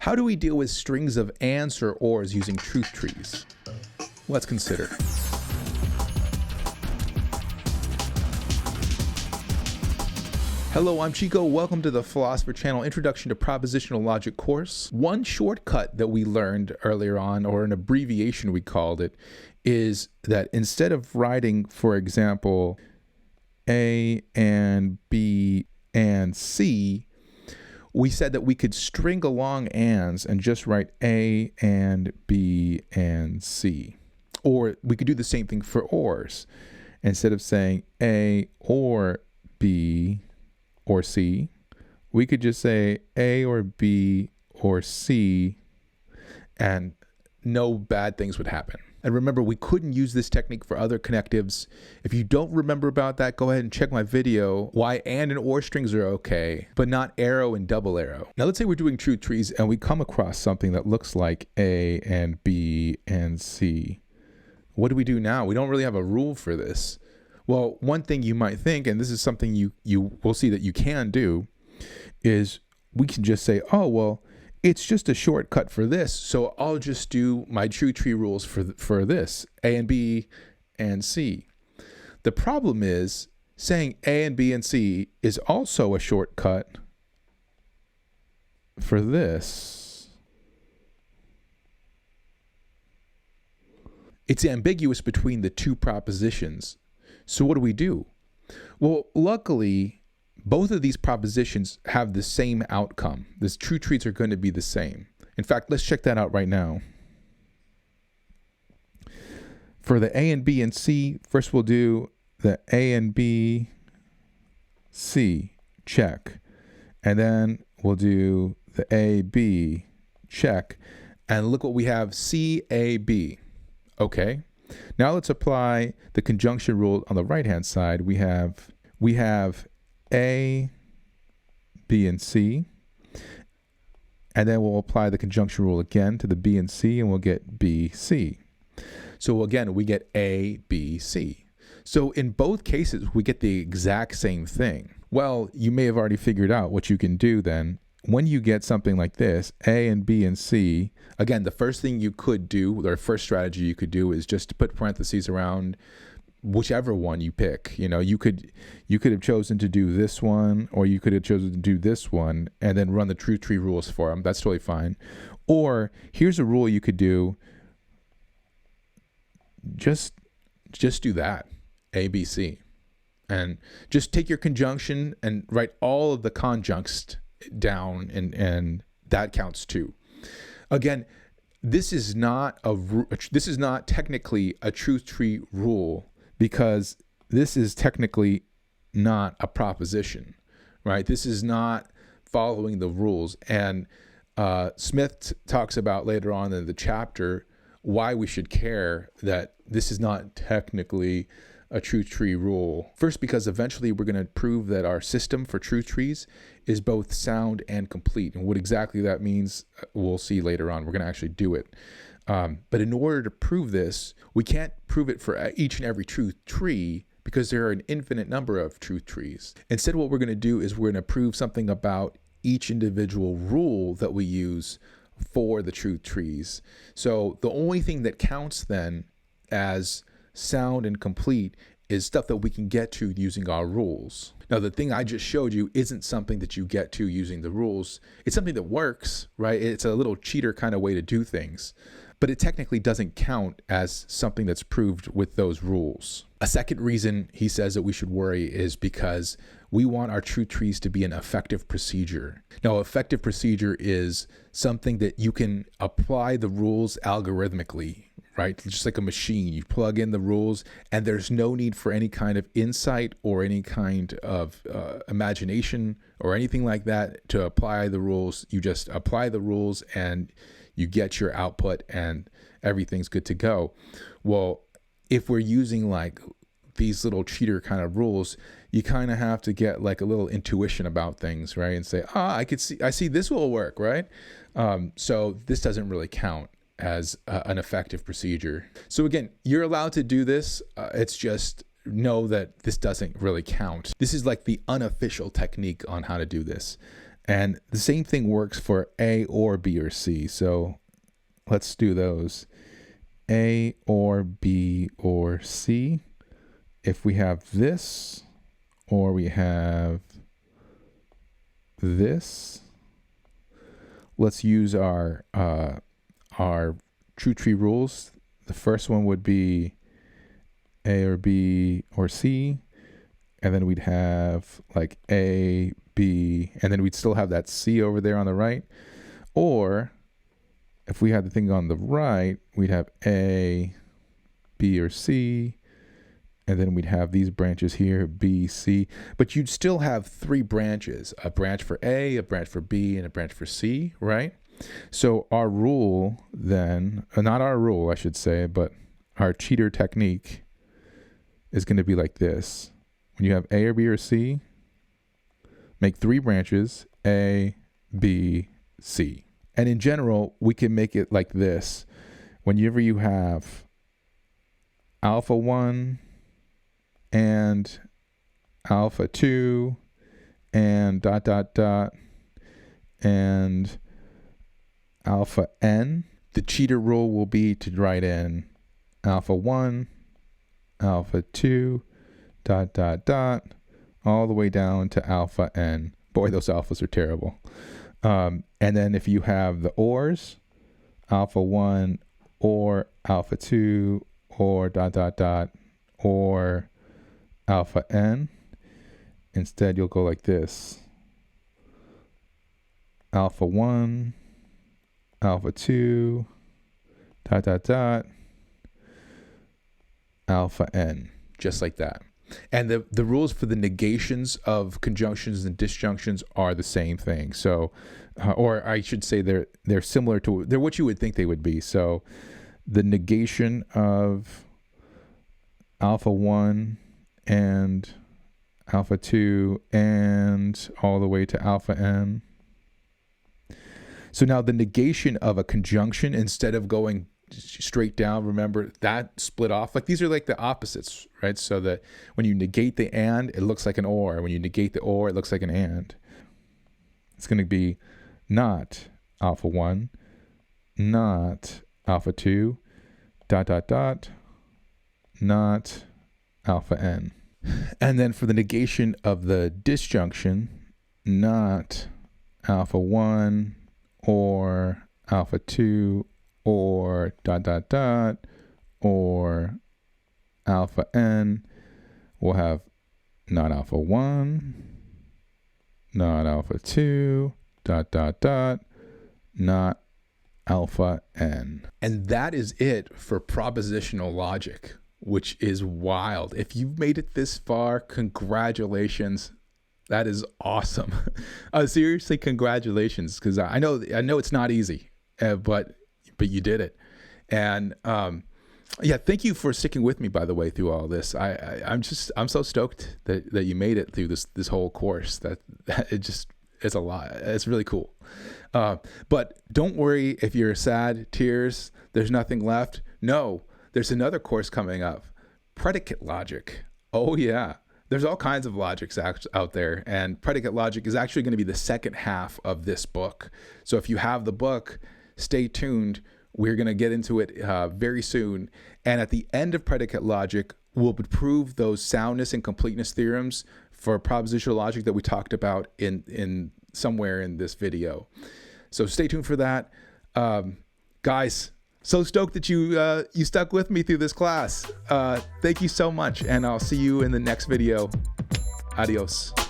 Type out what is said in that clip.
How do we deal with strings of ands or ors using truth trees? Let's consider. Hello, I'm Chico. Welcome to the Philosopher Channel Introduction to Propositional Logic course. One shortcut that we learned earlier on, or an abbreviation we called it, is that instead of writing, for example, A and B and C, we said that we could string along ands and just write A and B and C. Or we could do the same thing for ors. Instead of saying A or B or C, we could just say A or B or C, and no bad things would happen. And remember, we couldn't use this technique for other connectives. If you don't remember about that, go ahead and check my video, why and or strings are okay, but not arrow and double arrow. Now let's say we're doing truth trees and we come across something that looks like A and B and C. What do we do now? We don't really have a rule for this. Well, one thing you might think, and this is something you will see that you can do, is we can just say, oh, well, it's just a shortcut for this, so I'll just do my truth tree rules for this, A and B and C. The problem is saying A and B and C is also a shortcut for this. It's ambiguous between the two propositions. So what do? Well, luckily, both of these propositions have the same outcome. These truth trees are going to be the same. In fact, let's check that out right now. For the A and B and C, first we'll do the A and B, C, check. And then we'll do the A, B, check. And look what we have, C, A, B. Okay. Now let's apply the conjunction rule on the right-hand side. We have A, B, and C. And then we'll apply the conjunction rule again to the B and C, and we'll get B, C. So again, we get A, B, C. So in both cases, we get the exact same thing. Well, you may have already figured out what you can do then. When you get something like this, A and B and C, again, the first thing you could do, or first strategy you could do, is just to put parentheses around whichever one you pick. You know, you could have chosen to do this one, or you could have chosen to do this one, and then run the truth tree rules for them. That's totally fine. Or here's a rule you could do. Just do that, A, B, C, and just take your conjunction and write all of the conjuncts down, and that counts too. Again, this is not technically a truth tree rule, because this is technically not a proposition, right? This is not following the rules. And Smith talks about later on in the chapter why we should care that this is not technically a truth tree rule. First, because eventually we're going to prove that our system for truth trees is both sound and complete. And what exactly that means, we'll see later on. We're going to actually do it. But in order to prove this, we can't prove it for each and every truth tree, because there are an infinite number of truth trees. Instead, what we're going to do is we're going to prove something about each individual rule that we use for the truth trees. So the only thing that counts then as sound and complete is stuff that we can get to using our rules. Now, the thing I just showed you isn't something that you get to using the rules. It's something that works, right? It's a little cheater kind of way to do things, but it technically doesn't count as something that's proved with those rules. A second reason he says that we should worry is because we want our truth trees to be an effective procedure. Now, effective procedure is something that you can apply the rules algorithmically, right? Just like a machine, you plug in the rules and there's no need for any kind of insight or any kind of imagination or anything like that to apply the rules. You just apply the rules and you get your output and everything's good to go. Well, if we're using like these little cheater kind of rules, you kind of have to get like a little intuition about things, right? And say, I see this will work, right? So this doesn't really count as an effective procedure. So again, you're allowed to do this. It's just know that this doesn't really count. This is like the unofficial technique on how to do this. And the same thing works for A or B or C. So let's do those. A or B or C. If we have this or we have this, let's use our true tree rules. The first one would be A or B or C, and then we'd have like A, B, and then we'd still have that C over there on the right. Or if we had the thing on the right, we'd have A, B, or C, and then we'd have these branches here, B, C, but you'd still have 3 branches, a branch for A, a branch for B, and a branch for C, right? So our rule then, not our rule, I should say, but our cheater technique is going to be like this. When you have A or B or C, make 3 branches, A, B, C. And in general, we can make it like this. Whenever you have alpha 1 and alpha 2 and ... and alpha n, the cheater rule will be to write in alpha 1, alpha 2, ... all the way down to alpha n. Boy, those alphas are terrible. And then if you have the ors, alpha 1 or alpha 2 or ... or alpha n, instead you'll go like this. Alpha 1, alpha 2, ... alpha n, just like that. And the rules for the negations of conjunctions and disjunctions are the same thing. So, or I should say they're similar to, they're what you would think they would be. So the negation of alpha 1 and alpha 2 and all the way to alpha n. So now the negation of a conjunction, instead of going straight down, remember that split off, like these are like the opposites, right? So that when you negate the and, it looks like an or. When you negate the or, it looks like an and. It's going to be not alpha 1, not alpha 2, ... not alpha n. And then for the negation of the disjunction, not alpha 1 or alpha 2 or ... or alpha n, we'll have not alpha 1, not alpha 2, ... not alpha n. And that is it for propositional logic, which is wild. If you've made it this far, congratulations. That is awesome. Seriously, congratulations, because I know it's not easy, but you did it. And yeah, thank you for sticking with me, by the way, through all this. I'm so stoked that you made it through this whole course. That it's a lot. It's really cool. But don't worry if you're sad, tears, there's nothing left. No, there's another course coming up, predicate logic. Oh yeah. There's all kinds of logics out there, and predicate logic is actually going to be the second half of this book. So if you have the book, stay tuned. We're going to get into it very soon. And at the end of predicate logic, we'll prove those soundness and completeness theorems for propositional logic that we talked about in somewhere in this video. So stay tuned for that. Guys, so stoked that you stuck with me through this class. Thank you so much, and I'll see you in the next video. Adios.